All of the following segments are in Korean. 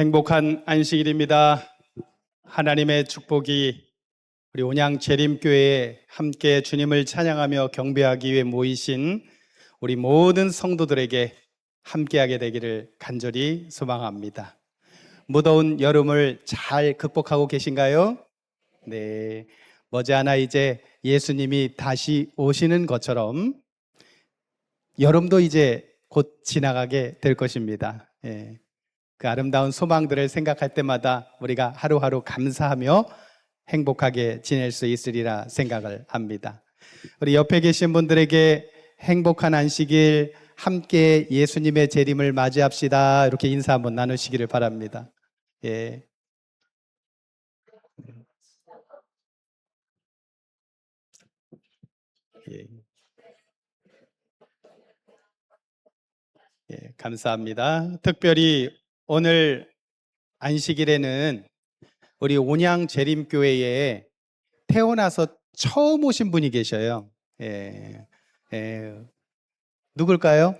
행복한 안식일입니다. 하나님의 축복이 우리 온양 재림교회에 함께 주님을 찬양하며 경배하기 위해 모이신 우리 모든 성도들에게 함께하게 되기를 간절히 소망합니다. 무더운 여름을 잘 극복하고 계신가요? 네, 머지않아 이제 예수님이 다시 오시는 것처럼 여름도 이제 곧 지나가게 될 것입니다. 그 아름다운 소망들을 생각할 때마다 우리가 하루하루 감사하며 행복하게 지낼 수 있으리라 생각을 합니다. 우리 옆에 계신 분들에게 행복한 안식일, 함께 예수님의 재림을 맞이합시다. 이렇게 인사 한번 나누시기를 바랍니다. 예. 예. 예, 감사합니다. 특별히 오늘 안식일에는 우리 온양 재림교회에 태어나서 처음 오신 분이 계셔요. 누굴까요?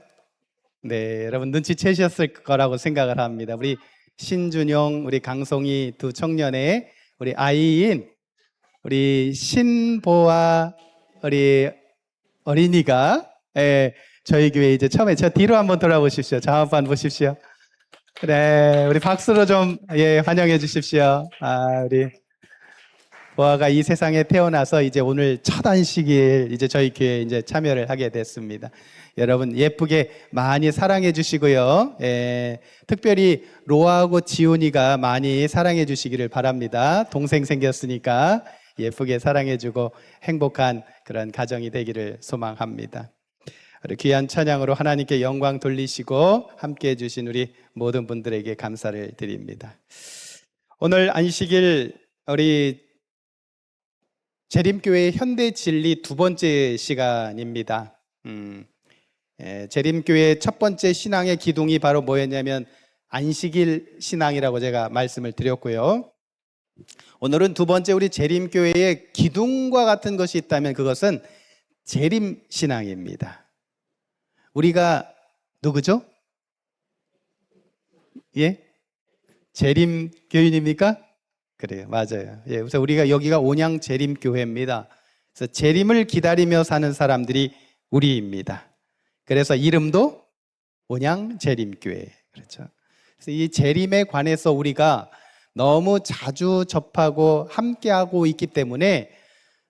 네, 여러분 눈치채셨을 거라고 생각을 합니다. 우리 신준용, 우리 강송이 두 청년의 우리 아이인 우리 신보아 우리 어린이가 저희 교회 이제 처음에 저 뒤로 한번 돌아보십시오. 좌우판 보십시오. 그래, 우리 박수로 좀 환영해 주십시오. 우리 보아가 이 세상에 태어나서 이제 오늘 첫 안식일 이제 저희 교회에 이제 참여를 하게 됐습니다. 여러분 예쁘게 많이 사랑해 주시고요. 특별히 로아하고 지훈이가 많이 사랑해 주시기를 바랍니다. 동생 생겼으니까 예쁘게 사랑해 주고 행복한 그런 가정이 되기를 소망합니다. 우리 귀한 찬양으로 하나님께 영광 돌리시고 함께해 주신 우리 모든 분들에게 감사를 드립니다. 오늘 안식일 우리 재림교회 현대진리 두 번째 시간입니다. 재림교회 첫 번째 신앙의 기둥이 바로 뭐였냐면 안식일 신앙이라고 제가 말씀을 드렸고요. 오늘은 두 번째 우리 재림교회의 기둥과 같은 것이 있다면 그것은 재림신앙입니다. 우리가 누구죠? 예? 재림교인입니까? 그래요, 맞아요. 그래서 우리가 여기가 온양 재림교회입니다. 그래서 재림을 기다리며 사는 사람들이 우리입니다. 그래서 이름도 온양 재림교회. 그렇죠. 그래서 이 재림에 관해서 우리가 너무 자주 접하고 함께하고 있기 때문에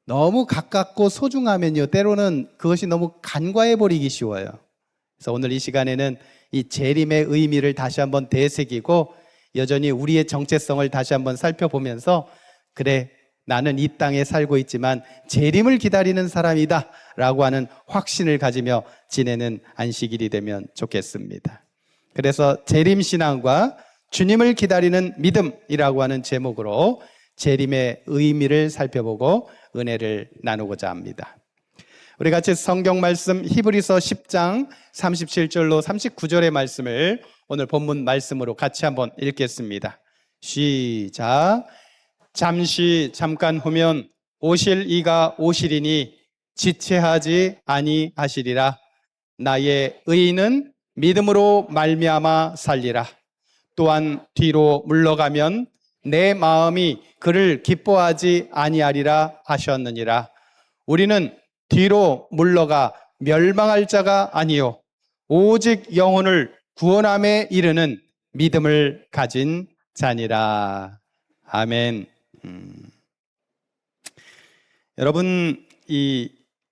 너무 가깝고 소중하면요, 때로는 그것이 너무 간과해 버리기 쉬워요. 그래서 오늘 이 시간에는 이 재림의 의미를 다시 한번 되새기고 여전히 우리의 정체성을 다시 한번 살펴보면서 그래, 나는 이 땅에 살고 있지만 재림을 기다리는 사람이다 라고 하는 확신을 가지며 지내는 안식일이 되면 좋겠습니다. 그래서 재림신앙과 주님을 기다리는 믿음이라고 하는 제목으로 재림의 의미를 살펴보고 은혜를 나누고자 합니다. 우리 같이 성경 말씀 히브리서 10장 37절로 39절의 말씀을 오늘 본문 말씀으로 같이 한번 읽겠습니다. 시작. 잠깐 후면 오실 이가 오시리니 지체하지 아니하시리라. 나의 의인은 믿음으로 말미암아 살리라. 또한 뒤로 물러가면 내 마음이 그를 기뻐하지 아니하리라 하셨느니라. 우리는 뒤로 물러가 멸망할 자가 아니요 오직 영혼을 구원함에 이르는 믿음을 가진 자니라. 아멘. 여러분, 이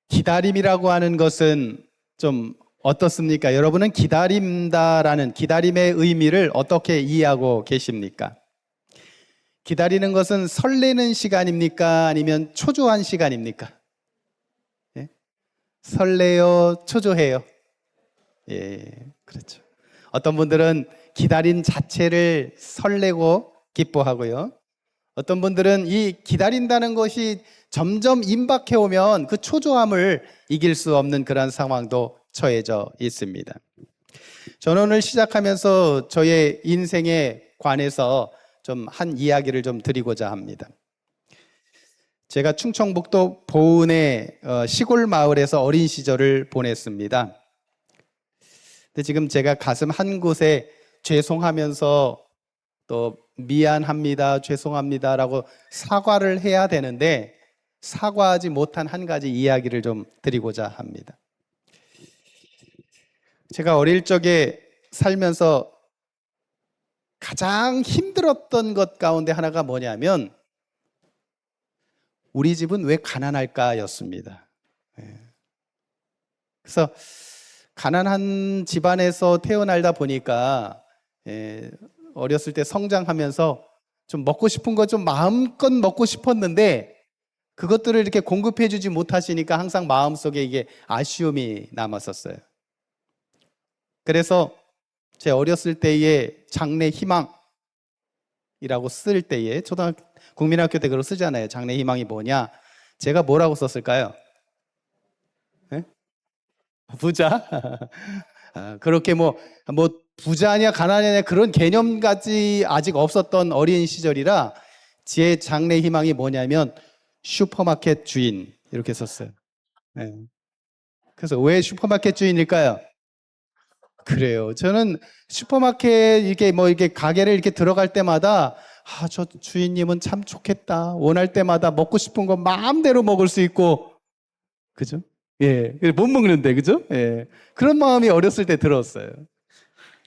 기다림이라고 하는 것은 좀 어떻습니까? 여러분은 기다림의 의미를 어떻게 이해하고 계십니까? 기다리는 것은 설레는 시간입니까? 아니면 초조한 시간입니까? 설레요, 초조해요? 그렇죠. 어떤 분들은 기다린 자체를 설레고 기뻐하고요. 어떤 분들은 이 기다린다는 것이 점점 임박해 오면 그 초조함을 이길 수 없는 그런 상황도 처해져 있습니다. 저는 오늘 시작하면서 저의 인생에 관해서 좀 한 이야기를 좀 드리고자 합니다. 제가 충청북도 보은의 시골 마을에서 어린 시절을 보냈습니다. 근데 지금 제가 가슴 한 곳에 죄송하면서 또 미안합니다, 죄송합니다라고 사과를 해야 되는데 사과하지 못한 한 가지 이야기를 좀 드리고자 합니다. 제가 어릴 적에 살면서 가장 힘들었던 것 가운데 하나가 뭐냐면 우리 집은 왜 가난할까였습니다. 그래서 가난한 집안에서 태어나다 보니까 어렸을 때 성장하면서 좀 먹고 싶은 거 좀 마음껏 먹고 싶었는데 그것들을 이렇게 공급해 주지 못하시니까 항상 마음속에 이게 아쉬움이 남았었어요. 그래서 제 어렸을 때의 장래 희망이라고 쓸 때에 국민학교 때 그걸 쓰잖아요. 장래 희망이 뭐냐? 제가 뭐라고 썼을까요? 네? 부자? 그렇게 뭐 부자냐 가난하냐 그런 개념까지 아직 없었던 어린 시절이라 제 장래 희망이 뭐냐면 슈퍼마켓 주인 이렇게 썼어요. 네. 그래서 왜 슈퍼마켓 주인일까요? 그래요. 저는 슈퍼마켓 이렇게 가게를 이렇게 들어갈 때마다 저 주인님은 참 좋겠다. 원할 때마다 먹고 싶은 거 마음대로 먹을 수 있고, 그죠? 예, 못 먹는데, 그죠? 예, 그런 마음이 어렸을 때 들었어요.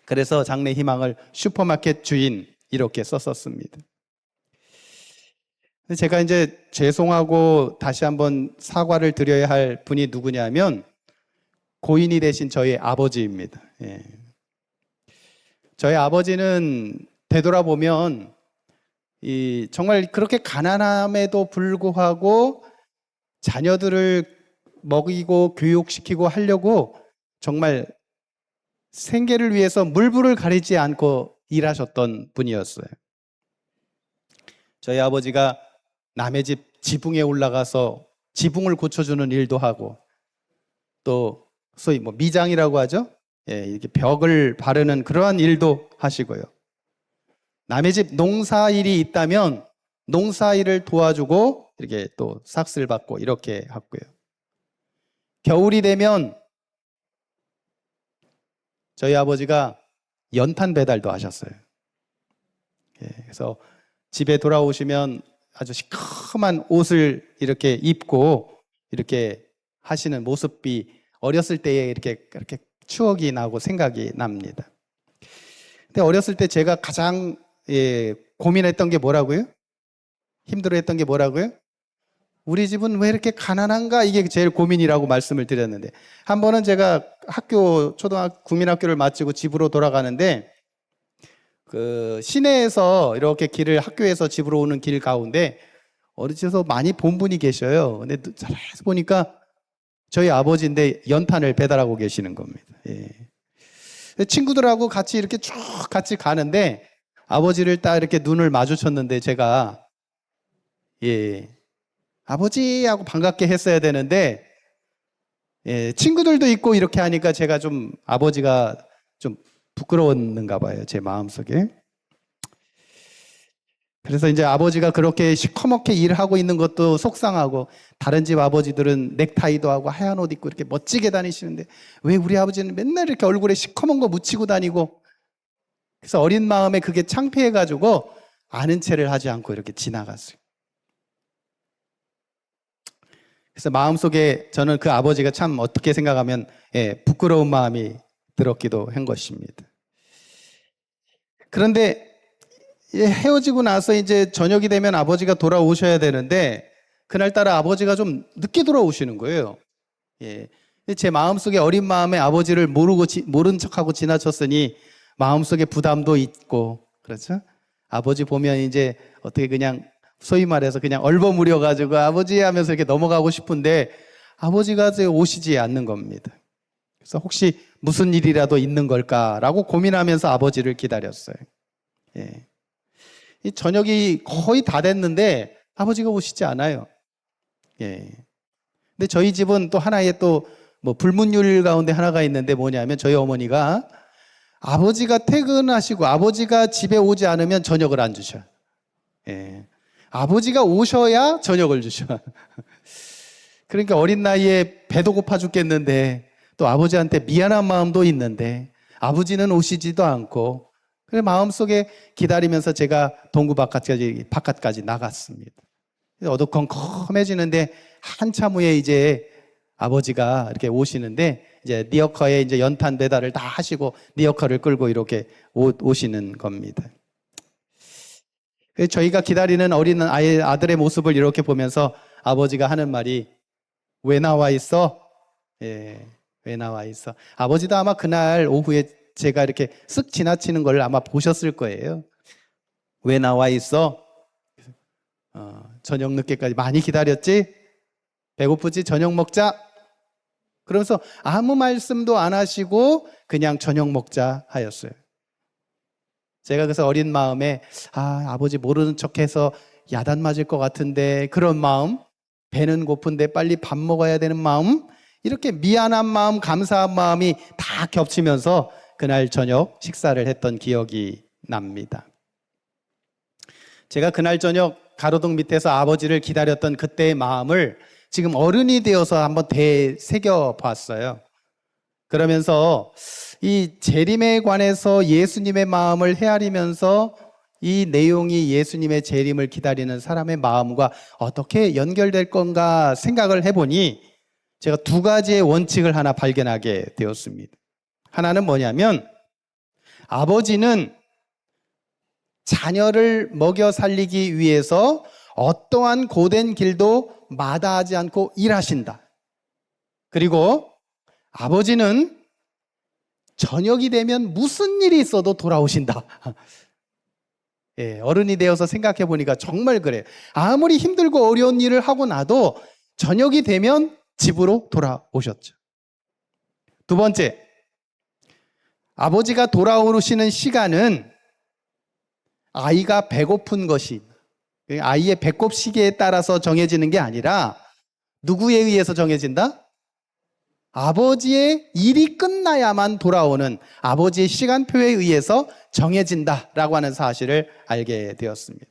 그래서 장래 희망을 슈퍼마켓 주인 이렇게 썼었습니다. 제가 이제 죄송하고 다시 한번 사과를 드려야 할 분이 누구냐면 고인이 되신 저희 아버지입니다. 예. 저희 아버지는 되돌아보면 정말 그렇게 가난함에도 불구하고 자녀들을 먹이고 교육시키고 하려고 정말 생계를 위해서 물불을 가리지 않고 일하셨던 분이었어요. 저희 아버지가 남의 집 지붕에 올라가서 지붕을 고쳐주는 일도 하고 또 소위 미장이라고 하죠. 예, 이렇게 벽을 바르는 그러한 일도 하시고요. 남의 집 농사일이 있다면 농사일을 도와주고 이렇게 또 삭스를 받고 이렇게 했고요. 겨울이 되면 저희 아버지가 연탄 배달도 하셨어요. 예, 그래서 집에 돌아오시면 아주 시커먼 옷을 이렇게 입고 이렇게 하시는 모습이 어렸을 때에 이렇게 추억이 나고 생각이 납니다. 근데 어렸을 때 제가 가장 고민했던 게 뭐라고요? 힘들어했던 게 뭐라고요? 우리 집은 왜 이렇게 가난한가? 이게 제일 고민이라고 말씀을 드렸는데 한 번은 제가 국민학교를 마치고 집으로 돌아가는데 그 시내에서 이렇게 학교에서 집으로 오는 길 가운데 어디서 많이 본 분이 계셔요. 근데 잘 보니까 저희 아버지인데 연탄을 배달하고 계시는 겁니다. 예. 친구들하고 같이 이렇게 쭉 같이 가는데 아버지를 딱 이렇게 눈을 마주쳤는데 제가 아버지 하고 반갑게 했어야 되는데 친구들도 있고 이렇게 하니까 제가 좀 아버지가 좀 부끄러웠는가 봐요. 제 마음속에. 그래서 이제 아버지가 그렇게 시커멓게 일하고 있는 것도 속상하고 다른 집 아버지들은 넥타이도 하고 하얀 옷 입고 이렇게 멋지게 다니시는데 왜 우리 아버지는 맨날 이렇게 얼굴에 시커먼 거 묻히고 다니고 그래서 어린 마음에 그게 창피해가지고 아는 체를 하지 않고 이렇게 지나갔어요. 그래서 마음속에 저는 그 아버지가 참 어떻게 생각하면 부끄러운 마음이 들었기도 한 것입니다. 그런데 헤어지고 나서 이제 저녁이 되면 아버지가 돌아오셔야 되는데 그날따라 아버지가 좀 늦게 돌아오시는 거예요. 제 마음속에 어린 마음에 아버지를 모른 척하고 지나쳤으니 마음속에 부담도 있고 그렇죠? 아버지 보면 이제 어떻게 그냥 소위 말해서 그냥 얼버무려가지고 아버지 하면서 이렇게 넘어가고 싶은데 아버지가 오시지 않는 겁니다. 그래서 혹시 무슨 일이라도 있는 걸까라고 고민하면서 아버지를 기다렸어요. 이 저녁이 거의 다 됐는데 아버지가 오시지 않아요. 근데 저희 집은 또 하나의 또 불문율 가운데 하나가 있는데 뭐냐면 저희 어머니가 아버지가 퇴근하시고 아버지가 집에 오지 않으면 저녁을 안 주셔. 아버지가 오셔야 저녁을 주셔. 그러니까 어린 나이에 배도 고파 죽겠는데 또 아버지한테 미안한 마음도 있는데 아버지는 오시지도 않고 그래서 마음속에 기다리면서 제가 동구 바깥까지 나갔습니다. 어두컴컴해지는데 한참 후에 이제 아버지가 이렇게 오시는데 이제 리어커에 이제 연탄 배달을 다 하시고 리어커를 끌고 이렇게 오시는 겁니다. 그래서 저희가 기다리는 어린 아들의 모습을 이렇게 보면서 아버지가 하는 말이 왜 나와 있어? 예, 왜 나와 있어? 아버지도 아마 그날 오후에 제가 이렇게 쓱 지나치는 걸 아마 보셨을 거예요. 왜 나와 있어? 저녁 늦게까지 많이 기다렸지? 배고프지? 저녁 먹자. 그러면서 아무 말씀도 안 하시고 그냥 저녁 먹자 하였어요. 제가 그래서 어린 마음에 아버지 모르는 척해서 야단 맞을 것 같은데 그런 마음, 배는 고픈데 빨리 밥 먹어야 되는 마음, 이렇게 미안한 마음, 감사한 마음이 다 겹치면서 그날 저녁 식사를 했던 기억이 납니다. 제가 그날 저녁 가로등 밑에서 아버지를 기다렸던 그때의 마음을 지금 어른이 되어서 한번 되새겨 봤어요. 그러면서 이 재림에 관해서 예수님의 마음을 헤아리면서 이 내용이 예수님의 재림을 기다리는 사람의 마음과 어떻게 연결될 건가 생각을 해보니 제가 두 가지의 원칙을 하나 발견하게 되었습니다. 하나는 뭐냐면 아버지는 자녀를 먹여 살리기 위해서 어떠한 고된 길도 마다하지 않고 일하신다. 그리고 아버지는 저녁이 되면 무슨 일이 있어도 돌아오신다. 예, 어른이 되어서 생각해 보니까 정말 그래요. 아무리 힘들고 어려운 일을 하고 나도 저녁이 되면 집으로 돌아오셨죠. 두 번째, 아버지가 돌아오시는 시간은 아이가 배고픈 것이 아이의 배꼽 시계에 따라서 정해지는 게 아니라 누구에 의해서 정해진다? 아버지의 일이 끝나야만 돌아오는 아버지의 시간표에 의해서 정해진다라고 하는 사실을 알게 되었습니다.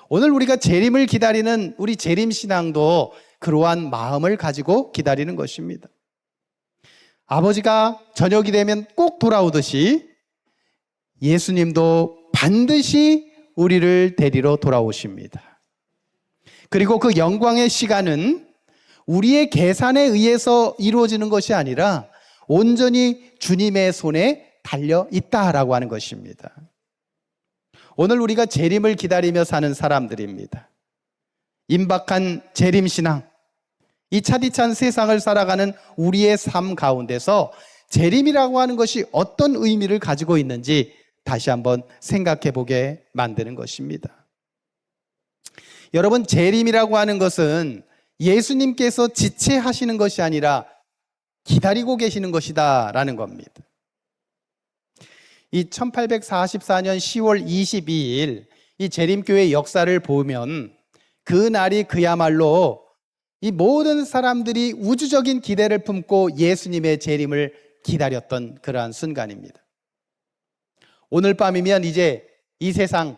오늘 우리가 재림을 기다리는 우리 재림신앙도 그러한 마음을 가지고 기다리는 것입니다. 아버지가 저녁이 되면 꼭 돌아오듯이 예수님도 반드시 우리를 데리러 돌아오십니다. 그리고 그 영광의 시간은 우리의 계산에 의해서 이루어지는 것이 아니라 온전히 주님의 손에 달려 있다라고 하는 것입니다. 오늘 우리가 재림을 기다리며 사는 사람들입니다. 임박한 재림신앙, 이 차디찬 세상을 살아가는 우리의 삶 가운데서 재림이라고 하는 것이 어떤 의미를 가지고 있는지 다시 한번 생각해 보게 만드는 것입니다. 여러분, 재림이라고 하는 것은 예수님께서 지체하시는 것이 아니라 기다리고 계시는 것이다 라는 겁니다. 이 1844년 10월 22일 이 재림교회 역사를 보면 그 날이 그야말로 이 모든 사람들이 우주적인 기대를 품고 예수님의 재림을 기다렸던 그러한 순간입니다. 오늘 밤이면 이제 이 세상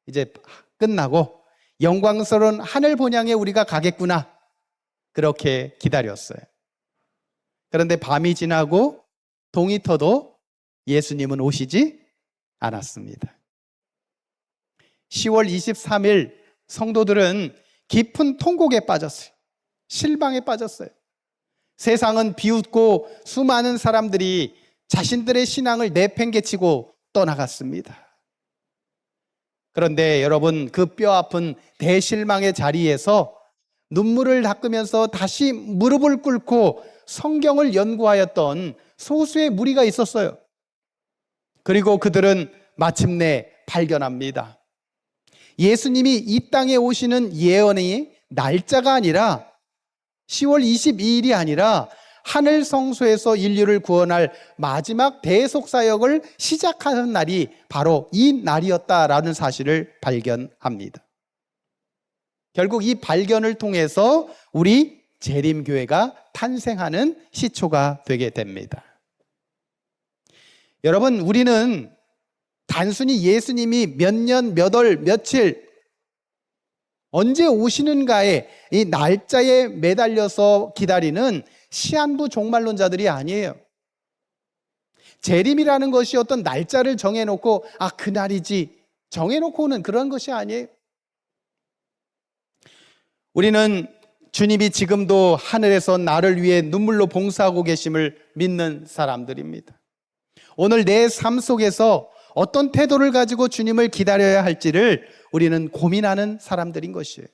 이제 끝나고 영광스러운 하늘 본향에 우리가 가겠구나, 그렇게 기다렸어요. 그런데 밤이 지나고 동이 터도 예수님은 오시지 않았습니다. 10월 23일 성도들은 깊은 통곡에 빠졌어요. 실망에 빠졌어요. 세상은 비웃고 수많은 사람들이 자신들의 신앙을 내팽개치고 떠나갔습니다. 그런데 여러분, 그 뼈아픈 대실망의 자리에서 눈물을 닦으면서 다시 무릎을 꿇고 성경을 연구하였던 소수의 무리가 있었어요. 그리고 그들은 마침내 발견합니다. 예수님이 이 땅에 오시는 예언의 날짜가 아니라 10월 22일이 아니라 하늘 성소에서 인류를 구원할 마지막 대속사역을 시작하는 날이 바로 이 날이었다라는 사실을 발견합니다. 결국 이 발견을 통해서 우리 재림교회가 탄생하는 시초가 되게 됩니다. 여러분, 우리는 단순히 예수님이 몇 년, 몇 월, 며칠 언제 오시는가에 이 날짜에 매달려서 기다리는 시한부 종말론자들이 아니에요. 재림이라는 것이 어떤 날짜를 정해놓고 그날이지 정해놓고는 그런 것이 아니에요. 우리는 주님이 지금도 하늘에서 나를 위해 눈물로 봉사하고 계심을 믿는 사람들입니다. 오늘 내 삶 속에서 어떤 태도를 가지고 주님을 기다려야 할지를 우리는 고민하는 사람들인 것이에요.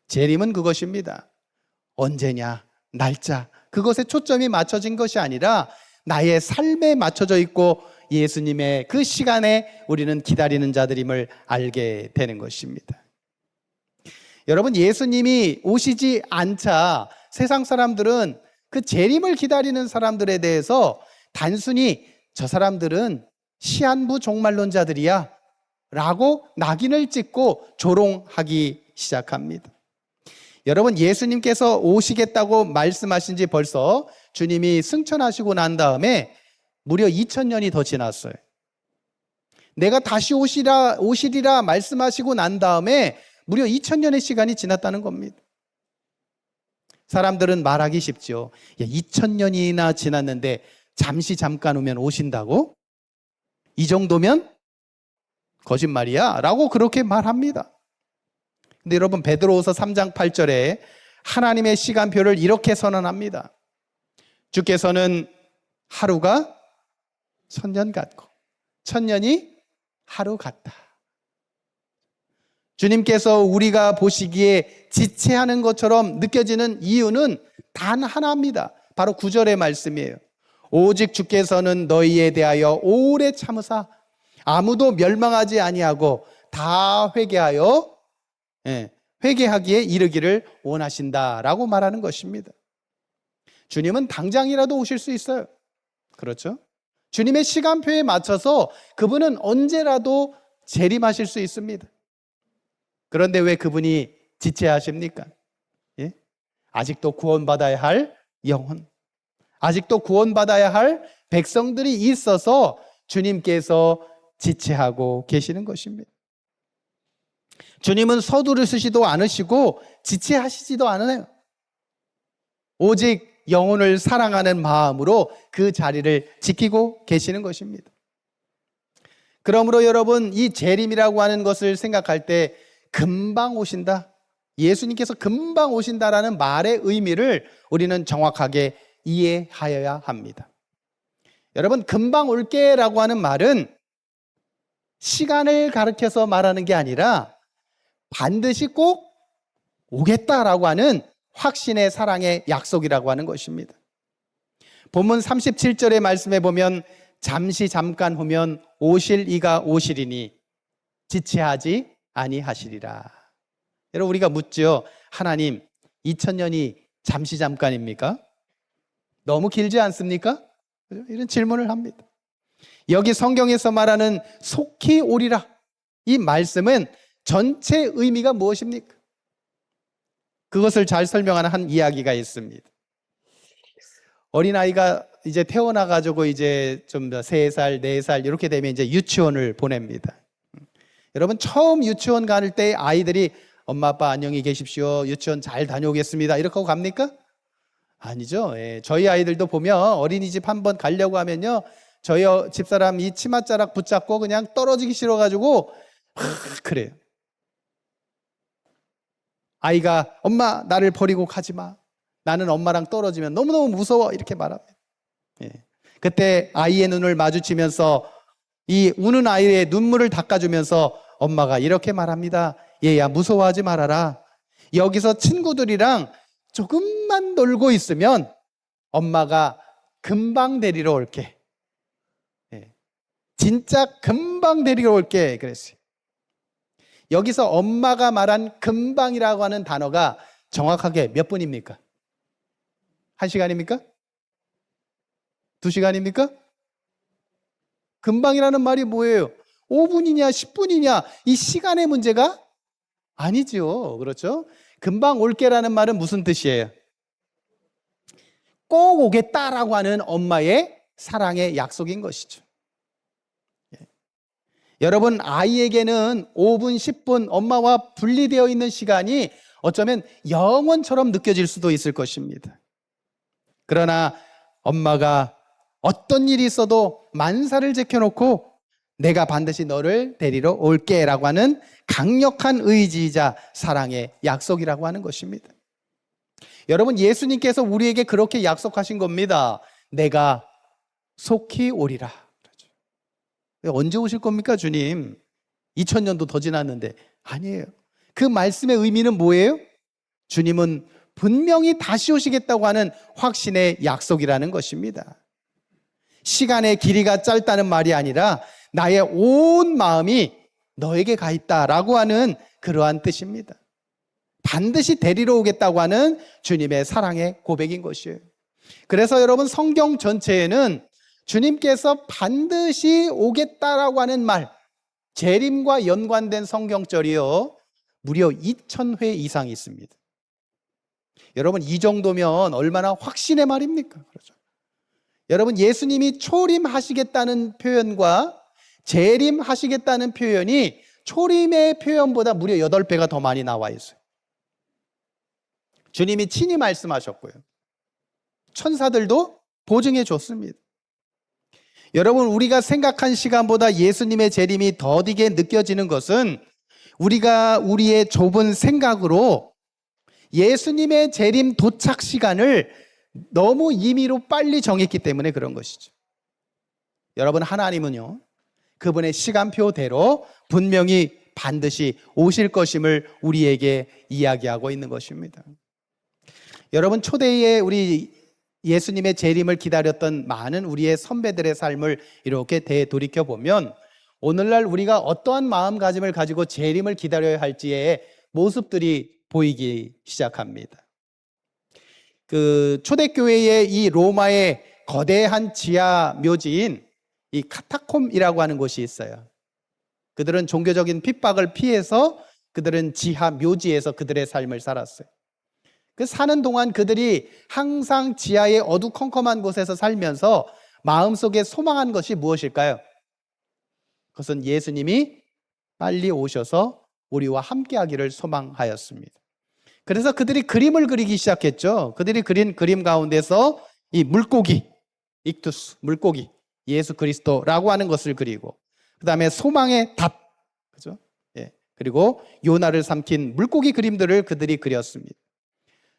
재림은 그것입니다. 언제냐, 날짜, 그것에 초점이 맞춰진 것이 아니라 나의 삶에 맞춰져 있고 예수님의 그 시간에 우리는 기다리는 자들임을 알게 되는 것입니다. 여러분, 예수님이 오시지 않자 세상 사람들은 그 재림을 기다리는 사람들에 대해서 단순히 저 사람들은 시한부 종말론자들이야 라고 낙인을 찍고 조롱하기 시작합니다. 여러분, 예수님께서 오시겠다고 말씀하신 지 벌써 주님이 승천하시고 난 다음에 무려 2000년이 더 지났어요. 내가 다시 오시리라 말씀하시고 난 다음에 무려 2000년의 시간이 지났다는 겁니다. 사람들은 말하기 쉽죠. 2000년이나 지났는데 잠깐 오면 오신다고? 이 정도면 거짓말이야 라고 그렇게 말합니다. 근데 여러분, 베드로후서 3장 8절에 하나님의 시간표를 이렇게 선언합니다. 주께서는 하루가 1000년 같고 1000년이 하루 같다. 주님께서 우리가 보시기에 지체하는 것처럼 느껴지는 이유는 단 하나입니다. 바로 9절의 말씀이에요. 오직 주께서는 너희에 대하여 오래 참으사 아무도 멸망하지 아니하고 다 회개하기에 이르기를 원하신다라고 말하는 것입니다. 주님은 당장이라도 오실 수 있어요. 그렇죠? 주님의 시간표에 맞춰서 그분은 언제라도 재림하실 수 있습니다. 그런데 왜 그분이 지체하십니까? 예? 아직도 구원받아야 할 영혼, 아직도 구원받아야 할 백성들이 있어서 주님께서 지체하고 계시는 것입니다. 주님은 서두르시지도 않으시고 지체하시지도 않아요. 오직 영혼을 사랑하는 마음으로 그 자리를 지키고 계시는 것입니다. 그러므로 여러분, 이 재림이라고 하는 것을 생각할 때 금방 오신다, 예수님께서 금방 오신다라는 말의 의미를 우리는 정확하게 이해하여야 합니다. 여러분, 금방 올게라고 하는 말은 시간을 가리켜서 말하는 게 아니라 반드시 꼭 오겠다라고 하는 확신의 사랑의 약속이라고 하는 것입니다. 본문 37절의 말씀에 보면 잠깐 후면 오실 이가 오시리니 지체하지 아니하시리라. 여러분, 우리가 묻죠. 하나님, 2000년이 잠깐입니까? 너무 길지 않습니까? 이런 질문을 합니다. 여기 성경에서 말하는 속히 오리라, 이 말씀은 전체 의미가 무엇입니까? 그것을 잘 설명하는 한 이야기가 있습니다. 어린아이가 이제 태어나가지고 이제 좀 3살, 4살 이렇게 되면 이제 유치원을 보냅니다. 여러분, 처음 유치원 갈 때 아이들이 엄마 아빠 안녕히 계십시오, 유치원 잘 다녀오겠습니다 이렇게 하고 갑니까? 아니죠. 저희 아이들도 보면 어린이집 한번 가려고 하면요, 저희 집사람 이 치맛자락 붙잡고 그냥 떨어지기 싫어가지고 그래요. 아이가 엄마 나를 버리고 가지 마, 나는 엄마랑 떨어지면 너무너무 무서워 이렇게 말합니다. 그때 아이의 눈을 마주치면서 이 우는 아이의 눈물을 닦아주면서 엄마가 이렇게 말합니다. 얘야, 무서워하지 말아라. 여기서 친구들이랑 조금만 놀고 있으면 엄마가 금방 데리러 올게. 진짜 금방 데리러 올게 그랬어요. 여기서 엄마가 말한 금방이라고 하는 단어가 정확하게 몇 분입니까? 1시간입니까? 2시간입니까? 금방이라는 말이 뭐예요? 5분이냐 10분이냐 이 시간의 문제가 아니죠. 그렇죠? 금방 올게라는 말은 무슨 뜻이에요? 꼭 오겠다라고 하는 엄마의 사랑의 약속인 것이죠. 여러분, 아이에게는 5분, 10분 엄마와 분리되어 있는 시간이 어쩌면 영원처럼 느껴질 수도 있을 것입니다. 그러나 엄마가 어떤 일이 있어도 만사를 제껴놓고 내가 반드시 너를 데리러 올게 라고 하는 강력한 의지이자 사랑의 약속이라고 하는 것입니다. 여러분, 예수님께서 우리에게 그렇게 약속하신 겁니다. 내가 속히 오리라. 언제 오실 겁니까, 주님? 2000년도 더 지났는데. 아니에요. 그 말씀의 의미는 뭐예요? 주님은 분명히 다시 오시겠다고 하는 확신의 약속이라는 것입니다. 시간의 길이가 짧다는 말이 아니라 나의 온 마음이 너에게 가 있다라고 하는 그러한 뜻입니다. 반드시 데리러 오겠다고 하는 주님의 사랑의 고백인 것이에요. 그래서 여러분, 성경 전체에는 주님께서 반드시 오겠다라고 하는 말, 재림과 연관된 성경절이요, 무려 2000회 이상 있습니다. 여러분, 이 정도면 얼마나 확신의 말입니까? 그렇죠. 여러분, 예수님이 초림하시겠다는 표현과 재림하시겠다는 표현이 초림의 표현보다 무려 8배가 더 많이 나와 있어요. 주님이 친히 말씀하셨고요, 천사들도 보증해 줬습니다. 여러분, 우리가 생각한 시간보다 예수님의 재림이 더디게 느껴지는 것은 우리가 우리의 좁은 생각으로 예수님의 재림 도착 시간을 너무 임의로 빨리 정했기 때문에 그런 것이죠. 여러분, 하나님은요, 그분의 시간표대로 분명히 반드시 오실 것임을 우리에게 이야기하고 있는 것입니다. 여러분, 초대에 우리 예수님의 재림을 기다렸던 많은 우리의 선배들의 삶을 이렇게 되돌이켜 보면 오늘날 우리가 어떠한 마음가짐을 가지고 재림을 기다려야 할지의 모습들이 보이기 시작합니다. 그 초대교회의 이 로마의 거대한 지하 묘지인 이 카타콤이라고 하는 곳이 있어요. 그들은 종교적인 핍박을 피해서 그들은 지하 묘지에서 그들의 삶을 살았어요. 그 사는 동안 그들이 항상 지하의 어두컴컴한 곳에서 살면서 마음속에 소망한 것이 무엇일까요? 그것은 예수님이 빨리 오셔서 우리와 함께하기를 소망하였습니다. 그래서 그들이 그림을 그리기 시작했죠. 그들이 그린 그림 가운데서 이 물고기, 익투스, 물고기, 예수 그리스도라고 하는 것을 그리고, 그 다음에 소망의 답, 그죠? 예. 그리고 요나를 삼킨 물고기 그림들을 그들이 그렸습니다.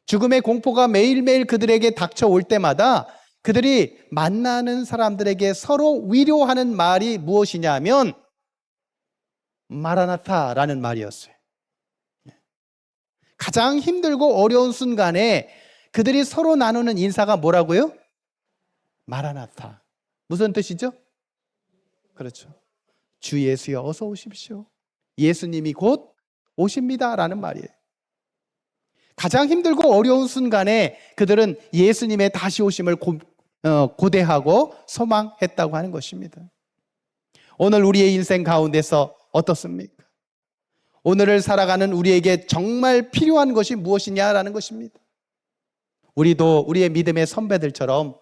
죽음의 공포가 매일매일 그들에게 닥쳐올 때마다 그들이 만나는 사람들에게 서로 위로하는 말이 무엇이냐면 마라나타라는 말이었어요. 가장 힘들고 어려운 순간에 그들이 서로 나누는 인사가 뭐라고요? 마라나타. 무슨 뜻이죠? 그렇죠. 주 예수여 어서 오십시오. 예수님이 곧 오십니다라는 말이에요. 가장 힘들고 어려운 순간에 그들은 예수님의 다시 오심을 고대하고 소망했다고 하는 것입니다. 오늘 우리의 인생 가운데서 어떻습니까? 오늘을 살아가는 우리에게 정말 필요한 것이 무엇이냐라는 것입니다. 우리도 우리의 믿음의 선배들처럼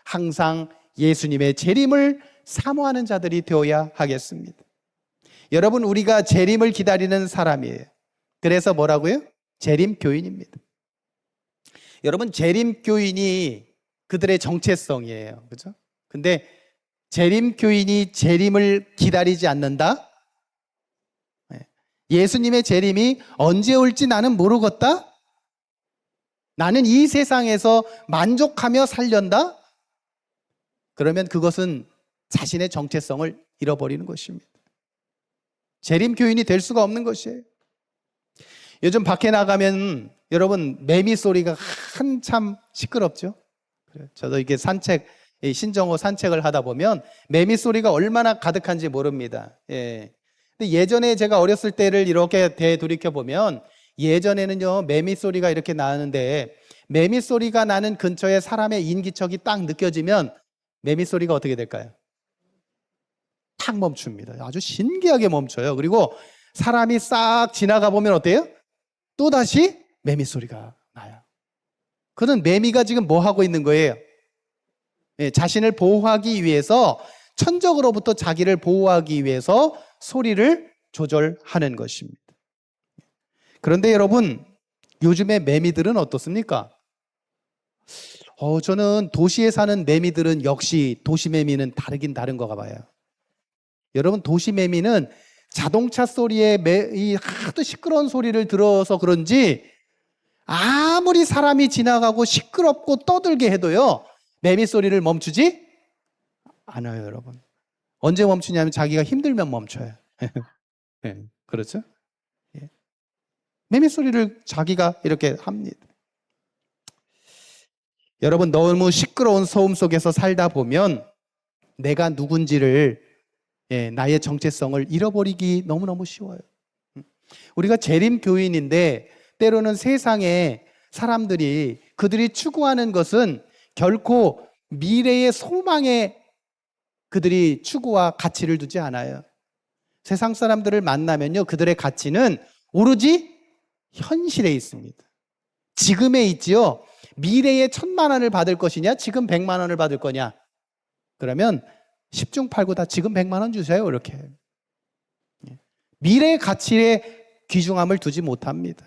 항상 예수님의 재림을 사모하는 자들이 되어야 하겠습니다. 여러분, 우리가 재림을 기다리는 사람이에요. 그래서 뭐라고요? 재림교인입니다. 여러분, 재림교인이 그들의 정체성이에요. 그죠? 근데 재림교인이 재림을 기다리지 않는다? 예수님의 재림이 언제 올지 나는 모르겠다? 나는 이 세상에서 만족하며 살련다? 그러면 그것은 자신의 정체성을 잃어버리는 것입니다. 재림교인이 될 수가 없는 것이에요. 요즘 밖에 나가면 여러분, 매미 소리가 한참 시끄럽죠? 저도 이게 신정호 산책을 하다 보면 매미 소리가 얼마나 가득한지 모릅니다. 예. 근데 예전에 제가 어렸을 때를 이렇게 되돌이켜 보면 예전에는요, 매미 소리가 이렇게 나는데 매미 소리가 나는 근처에 사람의 인기척이 딱 느껴지면 매미 소리가 어떻게 될까요? 탁 멈춥니다. 아주 신기하게 멈춰요. 그리고 사람이 싹 지나가 보면 어때요? 또다시 매미 소리가 나요. 그는 매미가 지금 뭐 하고 있는 거예요? 예, 자신을 보호하기 위해서, 천적으로부터 자기를 보호하기 위해서 소리를 조절하는 것입니다. 그런데 여러분, 요즘의 매미들은 어떻습니까? 저는 도시에 사는 매미들은 역시 도시 매미는 다르긴 다른 거가 봐요. 여러분, 도시 매미는 자동차 소리에 이 하도 시끄러운 소리를 들어서 그런지 아무리 사람이 지나가고 시끄럽고 떠들게 해도요, 매미 소리를 멈추지 않아요, 여러분. 언제 멈추냐면 자기가 힘들면 멈춰요. 네, 그렇죠? 예. 매미 소리를 자기가 이렇게 합니다. 여러분, 너무 시끄러운 소음 속에서 살다 보면 내가 누군지를, 나의 정체성을 잃어버리기 너무너무 쉬워요. 우리가 재림교인인데 때로는 세상에 사람들이 그들이 추구하는 것은 결코 미래의 소망에 그들이 추구와 가치를 두지 않아요. 세상 사람들을 만나면요, 그들의 가치는 오로지 현실에 있습니다. 지금에 있지요. 미래에 1,000만 원을 받을 것이냐, 지금 100만 원을 받을 거냐. 그러면 10중 8구 다 지금 100만 원 주세요, 이렇게. 미래의 가치에 귀중함을 두지 못합니다.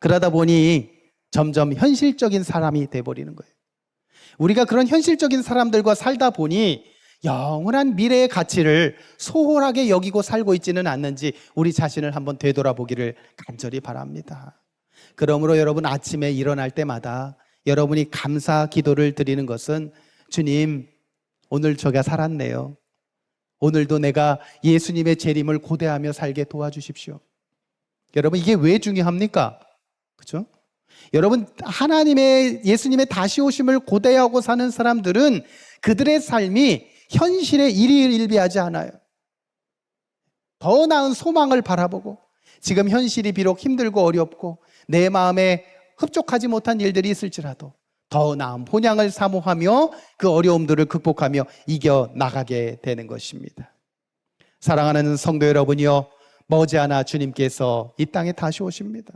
그러다 보니 점점 현실적인 사람이 돼버리는 거예요. 우리가 그런 현실적인 사람들과 살다 보니 영원한 미래의 가치를 소홀하게 여기고 살고 있지는 않는지 우리 자신을 한번 되돌아보기를 간절히 바랍니다. 그러므로 여러분, 아침에 일어날 때마다 여러분이 감사 기도를 드리는 것은, 주님, 오늘 제가 살았네요. 오늘도 내가 예수님의 재림을 고대하며 살게 도와주십시오. 여러분, 이게 왜 중요합니까? 그렇죠? 여러분, 예수님의 다시 오심을 고대하고 사는 사람들은 그들의 삶이 현실에 일희일비하지 않아요. 더 나은 소망을 바라보고, 지금 현실이 비록 힘들고 어렵고 내 마음에 흡족하지 못한 일들이 있을지라도 더 나은 본향을 사모하며 그 어려움들을 극복하며 이겨나가게 되는 것입니다. 사랑하는 성도 여러분이요, 머지않아 주님께서 이 땅에 다시 오십니다.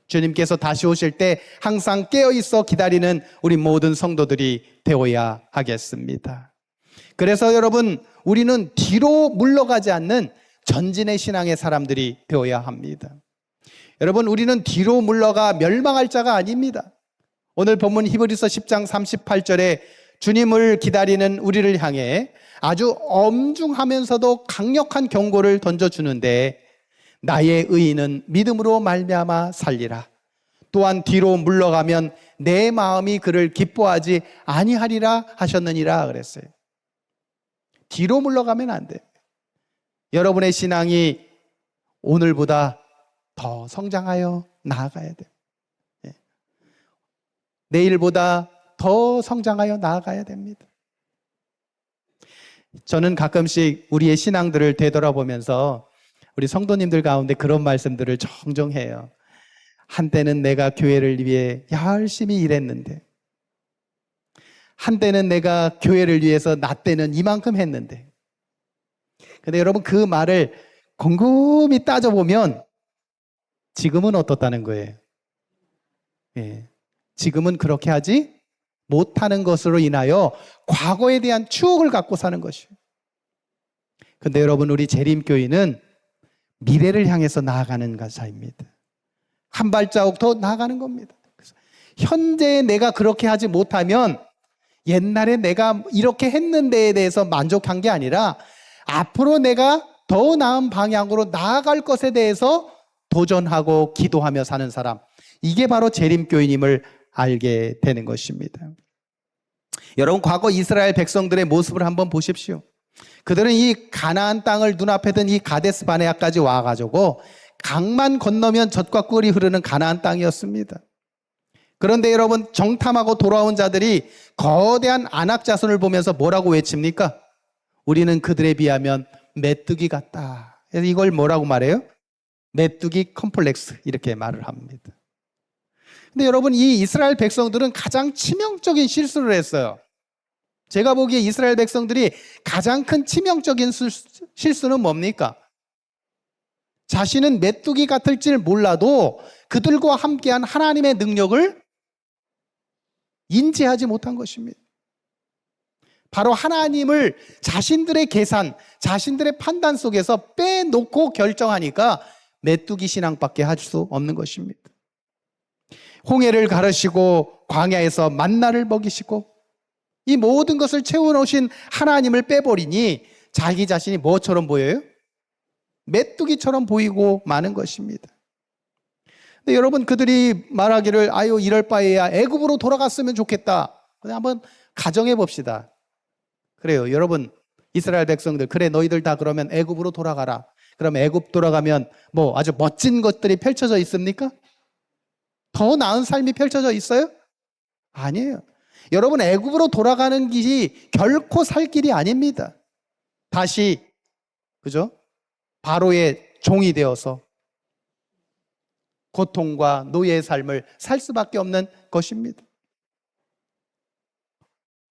주님께서 다시 오실 때 항상 깨어있어 기다리는 우리 모든 성도들이 되어야 하겠습니다. 그래서 여러분, 우리는 뒤로 물러가지 않는 전진의 신앙의 사람들이 되어야 합니다. 여러분, 우리는 뒤로 물러가 멸망할 자가 아닙니다. 오늘 본문 히브리서 10장 38절에 주님을 기다리는 우리를 향해 아주 엄중하면서도 강력한 경고를 던져주는데, 나의 의인은 믿음으로 말미암아 살리라. 또한 뒤로 물러가면 내 마음이 그를 기뻐하지 아니하리라 하셨느니라 그랬어요. 뒤로 물러가면 안 돼요. 여러분의 신앙이 오늘보다 더 성장하여 나아가야 돼요. 내일보다 더 성장하여 나아가야 됩니다. 저는 가끔씩 우리의 신앙들을 되돌아보면서 우리 성도님들 가운데 그런 말씀들을 종종 해요. 한때는 내가 교회를 위해 열심히 일했는데, 한때는 내가 교회를 위해서 나 때는 이만큼 했는데. 근데 여러분, 그 말을 곰곰이 따져보면 지금은 어떻다는 거예요? 지금은 그렇게 하지 못하는 것으로 인하여 과거에 대한 추억을 갖고 사는 것이에요. 근데 여러분, 우리 재림교인은 미래를 향해서 나아가는 가사입니다. 한 발자국 더 나아가는 겁니다. 현재의 내가 그렇게 하지 못하면 옛날에 내가 이렇게 했는데에 대해서 만족한 게 아니라 앞으로 내가 더 나은 방향으로 나아갈 것에 대해서 도전하고 기도하며 사는 사람, 이게 바로 재림교인임을 알게 되는 것입니다. 여러분, 과거 이스라엘 백성들의 모습을 한번 보십시오. 그들은 이 가나안 땅을 눈앞에 둔 이 가데스 바네아까지 와가지고 강만 건너면 젖과 꿀이 흐르는 가나안 땅이었습니다. 그런데 여러분, 정탐하고 돌아온 자들이 거대한 아낙 자손을 보면서 뭐라고 외칩니까? 우리는 그들에 비하면 메뚜기 같다. 그래서 이걸 뭐라고 말해요? 메뚜기 컴플렉스, 이렇게 말을 합니다. 근데 여러분, 이 이스라엘 백성들은 가장 치명적인 실수를 했어요. 제가 보기에 이스라엘 백성들이 가장 큰 치명적인 실수는 뭡니까? 자신은 메뚜기 같을지 몰라도 그들과 함께한 하나님의 능력을 인지하지 못한 것입니다. 바로 하나님을 자신들의 계산, 자신들의 판단 속에서 빼놓고 결정하니까 메뚜기 신앙밖에 할 수 없는 것입니다. 홍해를 가르시고 광야에서 만나를 먹이시고 이 모든 것을 채워놓으신 하나님을 빼버리니 자기 자신이 뭐처럼 보여요? 메뚜기처럼 보이고 마는 것입니다. 근데 여러분, 그들이 말하기를 아유 이럴 바에야 애굽으로 돌아갔으면 좋겠다. 한번 가정해 봅시다. 그래요, 여러분, 이스라엘 백성들, 그래 너희들 다 그러면 애굽으로 돌아가라. 그럼 애굽 돌아가면 뭐 아주 멋진 것들이 펼쳐져 있습니까? 더 나은 삶이 펼쳐져 있어요? 아니에요. 여러분, 애굽으로 돌아가는 길이 결코 살 길이 아닙니다. 다시, 그죠? 바로의 종이 되어서 고통과 노예의 삶을 살 수밖에 없는 것입니다.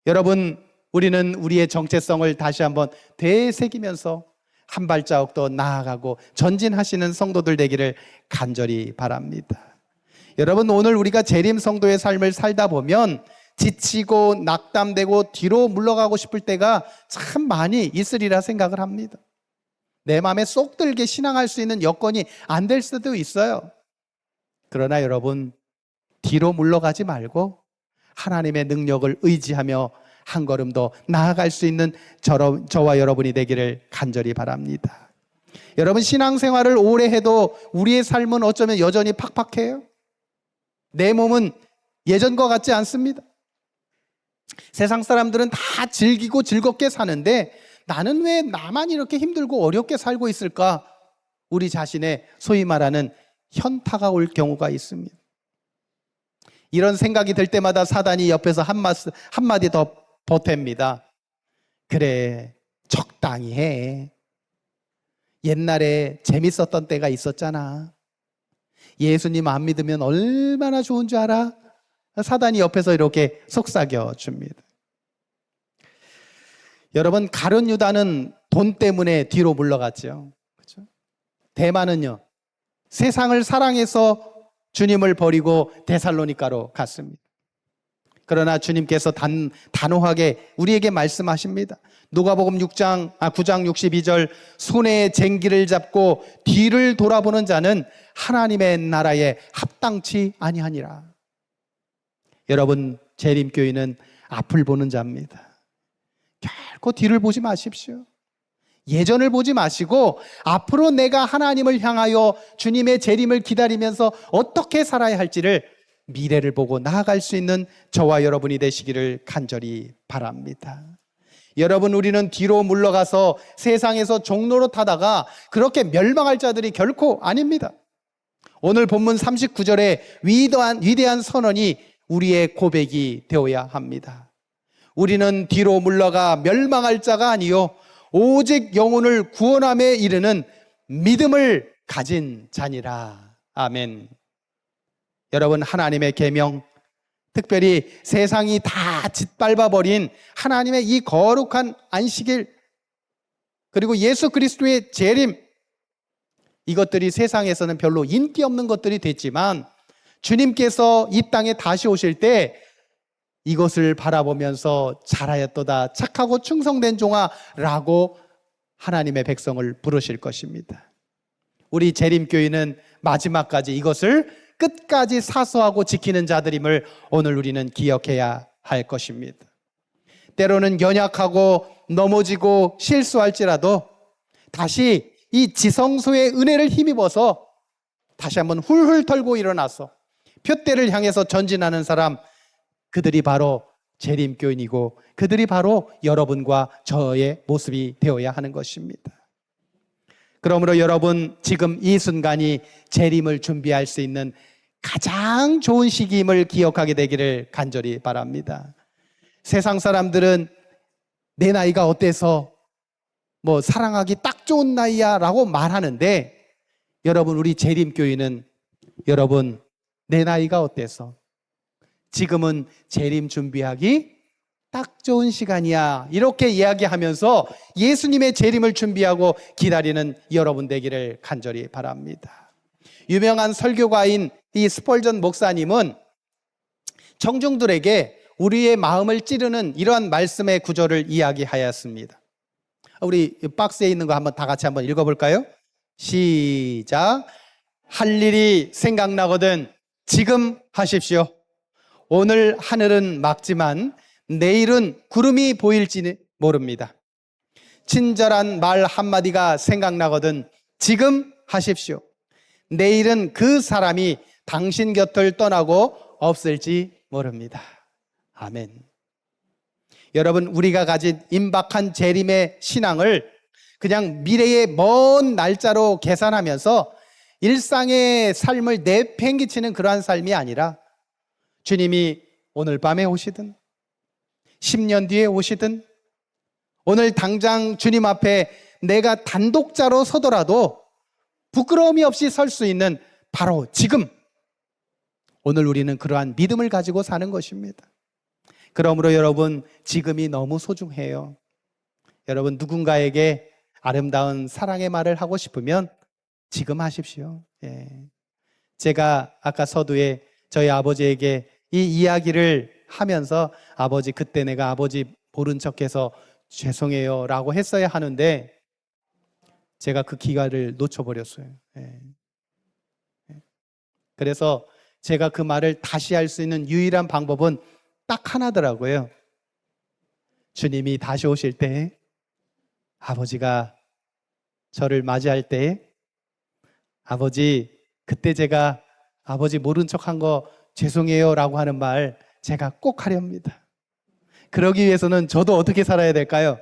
여러분, 우리는 우리의 정체성을 다시 한번 되새기면서 한 발자국 더 나아가고 전진하시는 성도들 되기를 간절히 바랍니다. 여러분, 오늘 우리가 재림 성도의 삶을 살다 보면 지치고 낙담되고 뒤로 물러가고 싶을 때가 참 많이 있으리라 생각을 합니다. 내 마음에 쏙 들게 신앙할 수 있는 여건이 안 될 수도 있어요. 그러나 여러분, 뒤로 물러가지 말고 하나님의 능력을 의지하며 한 걸음 더 나아갈 수 있는 저와 여러분이 되기를 간절히 바랍니다. 여러분, 신앙생활을 오래 해도 우리의 삶은 어쩌면 여전히 팍팍해요. 내 몸은 예전과 같지 않습니다. 세상 사람들은 다 즐기고 즐겁게 사는데 나는 왜 나만 이렇게 힘들고 어렵게 살고 있을까? 우리 자신의 소위 말하는 현타가 올 경우가 있습니다. 이런 생각이 들 때마다 사단이 옆에서 한마디 더 보탭니다. 그래, 적당히 해. 옛날에 재밌었던 때가 있었잖아. 예수님 안 믿으면 얼마나 좋은 줄 알아? 사단이 옆에서 이렇게 속삭여 줍니다. 여러분, 가룟 유다는 돈 때문에 뒤로 물러갔죠. 그렇죠? 대마는요, 세상을 사랑해서 주님을 버리고 데살로니가로 갔습니다. 그러나 주님께서 단호하게 우리에게 말씀하십니다. 누가복음 9장 62절, 손에 쟁기를 잡고 뒤를 돌아보는 자는 하나님의 나라에 합당치 아니하니라. 여러분, 재림교회는 앞을 보는 자입니다. 결코 뒤를 보지 마십시오. 예전을 보지 마시고 앞으로 내가 하나님을 향하여 주님의 재림을 기다리면서 어떻게 살아야 할지를 미래를 보고 나아갈 수 있는 저와 여러분이 되시기를 간절히 바랍니다. 여러분, 우리는 뒤로 물러가서 세상에서 종로로 타다가 그렇게 멸망할 자들이 결코 아닙니다. 오늘 본문 39절의 위대한 선언이 우리의 고백이 되어야 합니다. 우리는 뒤로 물러가 멸망할 자가 아니요 오직 영혼을 구원함에 이르는 믿음을 가진 자니라. 아멘. 여러분, 하나님의 계명, 특별히 세상이 다 짓밟아버린 하나님의 이 거룩한 안식일, 그리고 예수 그리스도의 재림, 이것들이 세상에서는 별로 인기 없는 것들이 됐지만 주님께서 이 땅에 다시 오실 때 이것을 바라보면서 잘하였도다 착하고 충성된 종아라고 하나님의 백성을 부르실 것입니다. 우리 재림교회는 마지막까지 이것을 끝까지 사수하고 지키는 자들임을 오늘 우리는 기억해야 할 것입니다. 때로는 연약하고 넘어지고 실수할지라도 다시 이 지성소의 은혜를 힘입어서 다시 한번 훌훌 털고 일어나서 표대를 향해서 전진하는 사람, 그들이 바로 재림교인이고 그들이 바로 여러분과 저의 모습이 되어야 하는 것입니다. 그러므로 여러분, 지금 이 순간이 재림을 준비할 수 있는 가장 좋은 시기임을 기억하게 되기를 간절히 바랍니다. 세상 사람들은 내 나이가 어때서 뭐 사랑하기 딱 좋은 나이야 라고 말하는데, 여러분, 우리 재림교인은 여러분, 내 나이가 어때서 지금은 재림 준비하기 딱 좋은 시간이야, 이렇게 이야기하면서 예수님의 재림을 준비하고 기다리는 여러분 되기를 간절히 바랍니다. 유명한 설교가인 이 스펄전 목사님은 청중들에게 우리의 마음을 찌르는 이러한 말씀의 구절을 이야기하였습니다. 우리 박스에 있는 거 한번 다 같이 한번 읽어볼까요? 시작. 할 일이 생각나거든 지금 하십시오. 오늘 하늘은 맑지만 내일은 구름이 보일지 모릅니다. 친절한 말 한마디가 생각나거든 지금 하십시오. 내일은 그 사람이 당신 곁을 떠나고 없을지 모릅니다. 아멘. 여러분, 우리가 가진 임박한 재림의 신앙을 그냥 미래의 먼 날짜로 계산하면서 일상의 삶을 내팽개치는 그러한 삶이 아니라 주님이 오늘 밤에 오시든 10년 뒤에 오시든 오늘 당장 주님 앞에 내가 단독자로 서더라도 부끄러움이 없이 설 수 있는 바로 지금, 오늘 우리는 그러한 믿음을 가지고 사는 것입니다. 그러므로 여러분, 지금이 너무 소중해요. 여러분, 누군가에게 아름다운 사랑의 말을 하고 싶으면 지금 하십시오. 예. 제가 아까 서두에 저희 아버지에게 이 이야기를 하면서 아버지, 그때 내가 아버지 모른 척해서 죄송해요 라고 했어야 하는데 제가 그 기회를 놓쳐버렸어요. 예. 그래서 제가 그 말을 다시 할 수 있는 유일한 방법은 딱 하나더라고요. 주님이 다시 오실 때, 아버지가 저를 맞이할 때, 아버지, 그때 제가 아버지 모른 척한 거 죄송해요 라고 하는 말 제가 꼭 하렵니다. 그러기 위해서는 저도 어떻게 살아야 될까요?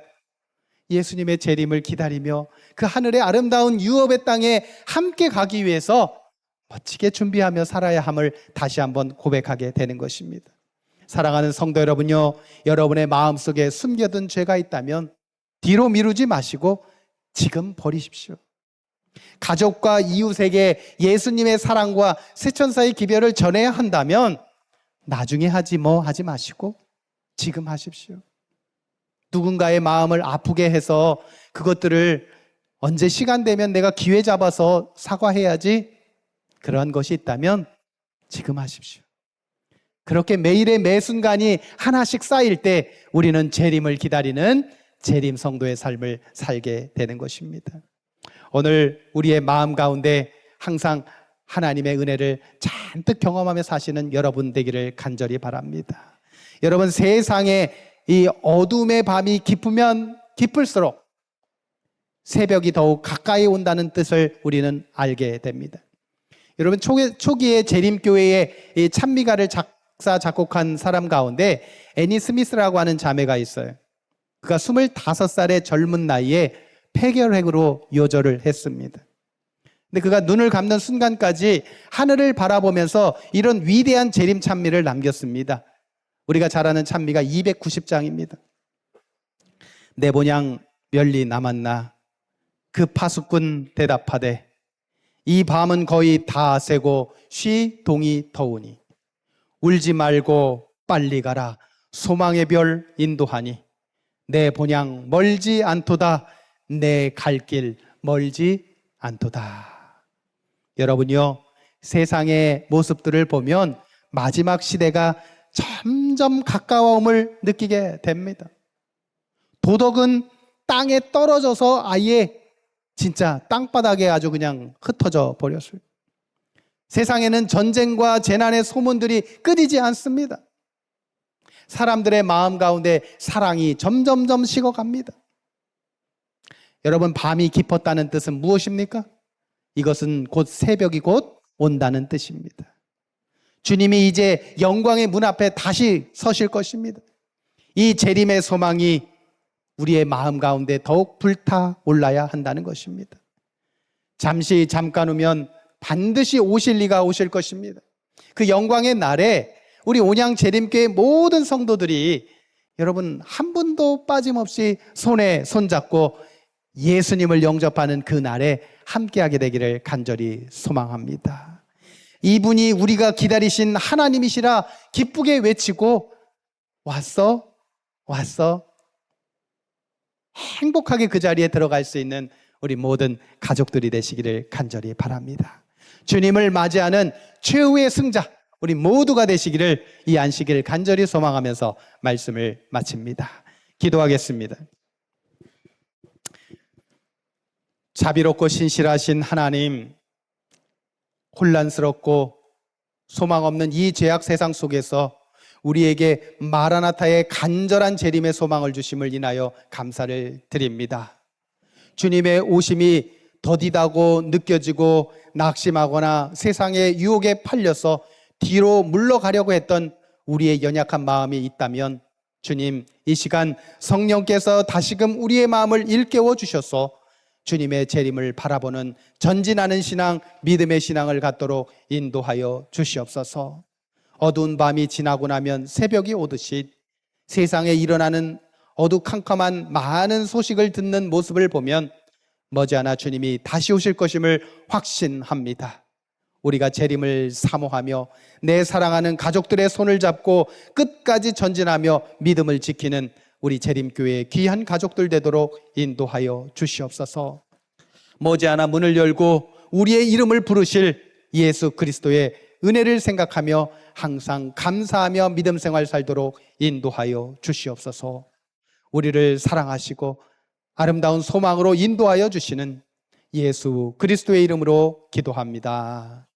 예수님의 재림을 기다리며 그 하늘의 아름다운 유업의 땅에 함께 가기 위해서 멋지게 준비하며 살아야 함을 다시 한번 고백하게 되는 것입니다. 사랑하는 성도 여러분요, 여러분의 마음속에 숨겨둔 죄가 있다면 뒤로 미루지 마시고 지금 버리십시오. 가족과 이웃에게 예수님의 사랑과 세천사의 기별을 전해야 한다면 나중에 하지 뭐 하지 마시고 지금 하십시오. 누군가의 마음을 아프게 해서 그것들을 언제 시간 되면 내가 기회 잡아서 사과해야지, 그러한 것이 있다면 지금 하십시오. 그렇게 매일의 매 순간이 하나씩 쌓일 때 우리는 재림을 기다리는 재림 성도의 삶을 살게 되는 것입니다. 오늘 우리의 마음 가운데 항상 하나님의 은혜를 잔뜩 경험하며 사시는 여러분 되기를 간절히 바랍니다. 여러분, 세상에 이 어둠의 밤이 깊으면 깊을수록 새벽이 더욱 가까이 온다는 뜻을 우리는 알게 됩니다. 여러분, 초기에 재림교회의 이 찬미가를 작사 작곡한 사람 가운데 애니 스미스라고 하는 자매가 있어요. 그가 25살의 젊은 나이에 폐결핵으로 요절을 했습니다. 근데 그가 눈을 감는 순간까지 하늘을 바라보면서 이런 위대한 재림 찬미를 남겼습니다. 우리가 잘 아는 찬미가 290장입니다. 내 본향 멸리 남았나 그 파수꾼 대답하되 이 밤은 거의 다 새고 쉬 동이 터우니 울지 말고 빨리 가라 소망의 별 인도하니 내 본향 멀지 않도다 내 갈 길 멀지 않도다. 여러분요, 세상의 모습들을 보면 마지막 시대가 점점 가까움을 느끼게 됩니다. 도덕은 땅에 떨어져서 아예 진짜 땅바닥에 아주 그냥 흩어져 버렸어요. 세상에는 전쟁과 재난의 소문들이 끊이지 않습니다. 사람들의 마음 가운데 사랑이 점점점 식어갑니다. 여러분, 밤이 깊었다는 뜻은 무엇입니까? 이것은 곧 새벽이 곧 온다는 뜻입니다. 주님이 이제 영광의 문 앞에 다시 서실 것입니다. 이 재림의 소망이 우리의 마음 가운데 더욱 불타 올라야 한다는 것입니다. 잠깐 후면 반드시 오실 이가 오실 것입니다. 그 영광의 날에 우리 온양 재림교회 모든 성도들이 여러분 한 분도 빠짐없이 손에 손잡고 예수님을 영접하는 그 날에 함께하게 되기를 간절히 소망합니다. 이분이 우리가 기다리신 하나님이시라 기쁘게 외치고 왔어? 왔어? 행복하게 그 자리에 들어갈 수 있는 우리 모든 가족들이 되시기를 간절히 바랍니다. 주님을 맞이하는 최후의 승자 우리 모두가 되시기를 이 안식일 간절히 소망하면서 말씀을 마칩니다. 기도하겠습니다. 자비롭고 신실하신 하나님, 혼란스럽고 소망 없는 이 죄악 세상 속에서 우리에게 마라나타의 간절한 재림의 소망을 주심을 인하여 감사를 드립니다. 주님의 오심이 더디다고 느껴지고 낙심하거나 세상의 유혹에 팔려서 뒤로 물러가려고 했던 우리의 연약한 마음이 있다면 주님, 이 시간 성령께서 다시금 우리의 마음을 일깨워 주셔서 주님의 재림을 바라보는 전진하는 신앙, 믿음의 신앙을 갖도록 인도하여 주시옵소서. 어두운 밤이 지나고 나면 새벽이 오듯이 세상에 일어나는 어두컴컴한 많은 소식을 듣는 모습을 보면 머지않아 주님이 다시 오실 것임을 확신합니다. 우리가 재림을 사모하며 내 사랑하는 가족들의 손을 잡고 끝까지 전진하며 믿음을 지키는 우리 재림교회의 귀한 가족들 되도록 인도하여 주시옵소서. 머지않아 문을 열고 우리의 이름을 부르실 예수 그리스도의 은혜를 생각하며 항상 감사하며 믿음 생활 살도록 인도하여 주시옵소서. 우리를 사랑하시고 아름다운 소망으로 인도하여 주시는 예수 그리스도의 이름으로 기도합니다.